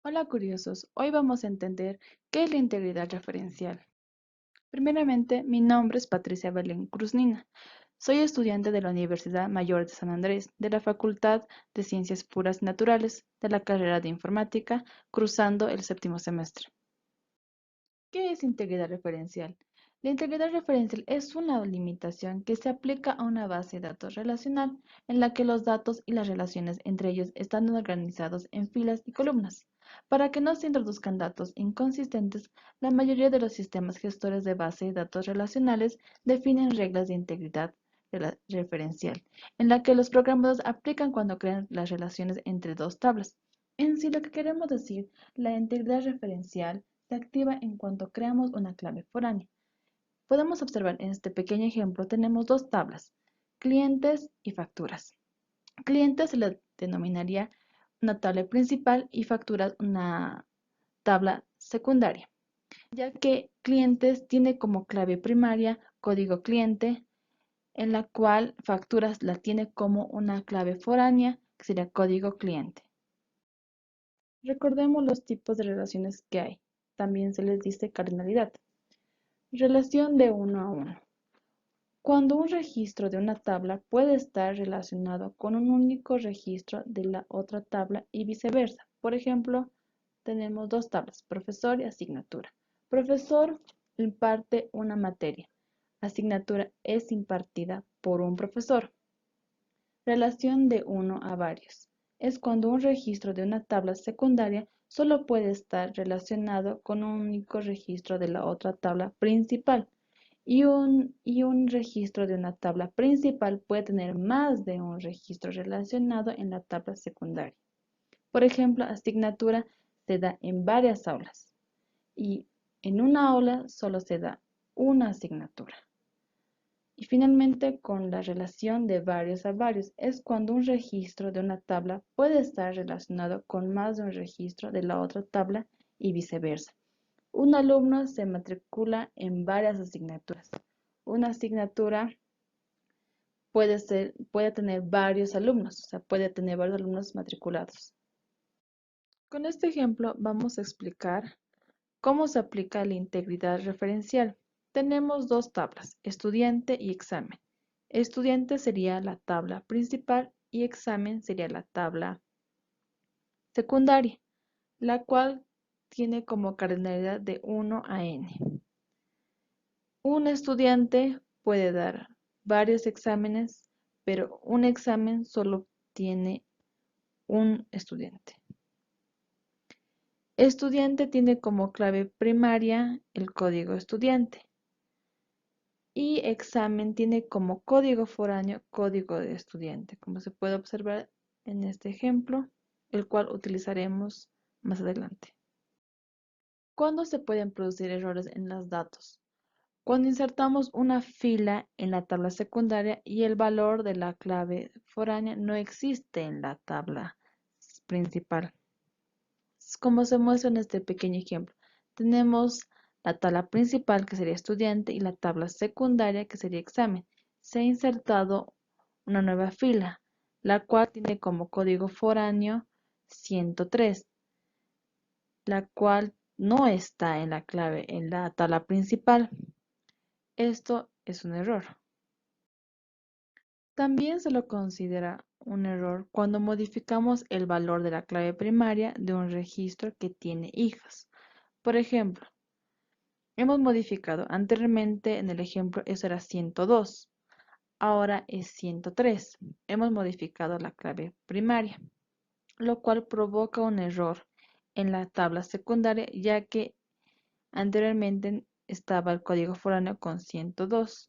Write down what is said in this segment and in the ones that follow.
Hola curiosos, hoy vamos a entender qué es la integridad referencial. Primeramente, mi nombre es Patricia Belén Cruznina. Soy estudiante de la Universidad Mayor de San Andrés, de la Facultad de Ciencias Puras y Naturales, de la carrera de Informática, cursando el séptimo semestre. ¿Qué es integridad referencial? La integridad referencial es una limitación que se aplica a una base de datos relacional en la que los datos y las relaciones entre ellos están organizados en filas y columnas. Para que no se introduzcan datos inconsistentes, la mayoría de los sistemas gestores de base de datos relacionales definen reglas de integridad referencial, en la que los programados aplican cuando crean las relaciones entre dos tablas. En sí, lo que queremos decir, la integridad referencial se activa en cuanto creamos una clave foránea. Podemos observar en este pequeño ejemplo tenemos dos tablas, clientes y facturas. Clientes se le denominaría una tabla principal y facturas una tabla secundaria, ya que clientes tiene como clave primaria código cliente, en la cual facturas la tiene como una clave foránea, que sería código cliente. Recordemos los tipos de relaciones que hay. También se les dice cardinalidad. Relación de uno a uno. Cuando un registro de una tabla puede estar relacionado con un único registro de la otra tabla y viceversa. Por ejemplo, tenemos dos tablas, profesor y asignatura. Profesor imparte una materia. Asignatura es impartida por un profesor. Relación de uno a varios. Es cuando un registro de una tabla secundaria solo puede estar relacionado con un único registro de la otra tabla principal y un registro de una tabla principal puede tener más de un registro relacionado en la tabla secundaria. Por ejemplo, asignatura se da en varias aulas y en una aula solo se da una asignatura. Y finalmente, con la relación de varios a varios, es cuando un registro de una tabla puede estar relacionado con más de un registro de la otra tabla y viceversa. Un alumno se matricula en varias asignaturas. Una asignatura puede tener varios alumnos, o sea, puede tener varios alumnos matriculados. Con este ejemplo vamos a explicar cómo se aplica la integridad referencial. Tenemos dos tablas, estudiante y examen. Estudiante sería la tabla principal y examen sería la tabla secundaria, la cual tiene como cardinalidad de 1 a n. Un estudiante puede dar varios exámenes, pero un examen solo tiene un estudiante. Estudiante tiene como clave primaria el código estudiante y examen tiene como código foráneo código de estudiante, como se puede observar en este ejemplo, el cual utilizaremos más adelante. ¿Cuándo se pueden producir errores en los datos? Cuando insertamos una fila en la tabla secundaria y el valor de la clave foránea no existe en la tabla principal. Como se muestra en este pequeño ejemplo, tenemos la tabla principal que sería estudiante y la tabla secundaria que sería examen. Se ha insertado una nueva fila, la cual tiene como código foráneo 103, la cual no está en la clave en la tabla principal. Esto es un error. También se lo considera un error cuando modificamos el valor de la clave primaria de un registro que tiene hijas. Por ejemplo, hemos modificado anteriormente en el ejemplo, eso era 102, ahora es 103. Hemos modificado la clave primaria, lo cual provoca un error en la tabla secundaria, ya que anteriormente estaba el código foráneo con 102.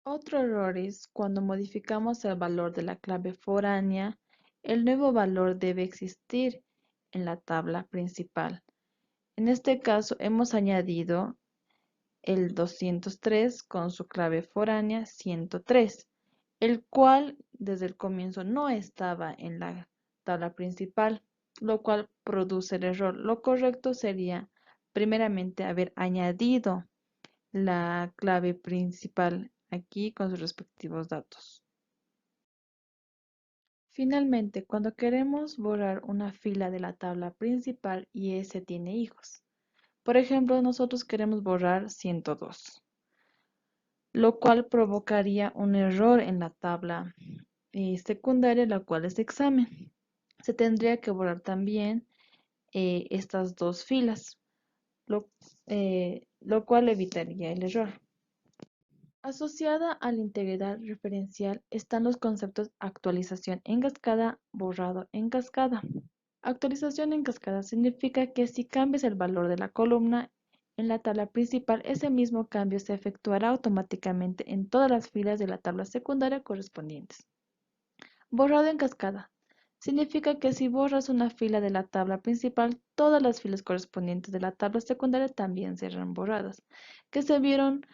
Otro error es cuando modificamos el valor de la clave foránea, el nuevo valor debe existir en la tabla principal. En este caso hemos añadido el 203 con su clave foránea 103, el cual desde el comienzo no estaba en la tabla principal, lo cual produce el error. Lo correcto sería primeramente haber añadido la clave principal aquí con sus respectivos datos. Finalmente, cuando queremos borrar una fila de la tabla principal y ese tiene hijos. Por ejemplo, nosotros queremos borrar 102, lo cual provocaría un error en la tabla secundaria, la cual es examen. Se tendría que borrar también estas dos filas, lo cual evitaría el error. Asociada a la integridad referencial están los conceptos actualización en cascada, borrado en cascada. Actualización en cascada significa que si cambias el valor de la columna en la tabla principal, ese mismo cambio se efectuará automáticamente en todas las filas de la tabla secundaria correspondientes. Borrado en cascada significa que si borras una fila de la tabla principal, todas las filas correspondientes de la tabla secundaria también serán borradas, que se vieron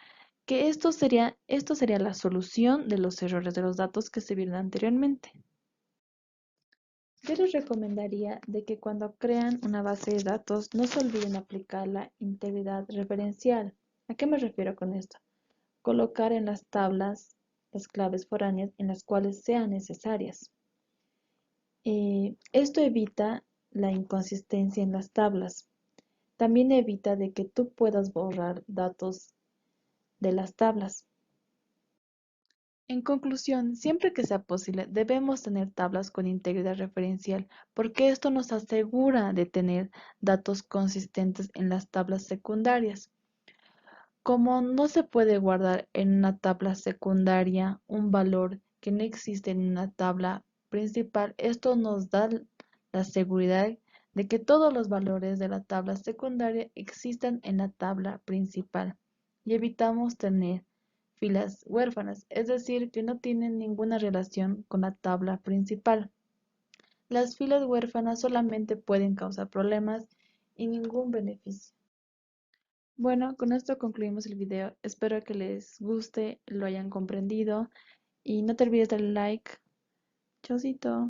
que esto sería la solución de los errores de los datos que se vieron anteriormente. Yo les recomendaría de que cuando crean una base de datos no se olviden aplicar la integridad referencial. ¿A qué me refiero con esto? Colocar en las tablas las claves foráneas en las cuales sean necesarias. Esto evita la inconsistencia en las tablas. También evita de que tú puedas borrar datos de las tablas. En conclusión, siempre que sea posible, debemos tener tablas con integridad referencial, porque esto nos asegura de tener datos consistentes en las tablas secundarias. Como no se puede guardar en una tabla secundaria un valor que no existe en una tabla principal, esto nos da la seguridad de que todos los valores de la tabla secundaria existan en la tabla principal y evitamos tener filas huérfanas, es decir, que no tienen ninguna relación con la tabla principal. Las filas huérfanas solamente pueden causar problemas y ningún beneficio. Bueno, con esto concluimos el video. Espero que les guste, lo hayan comprendido y no te olvides darle like. Chaucito.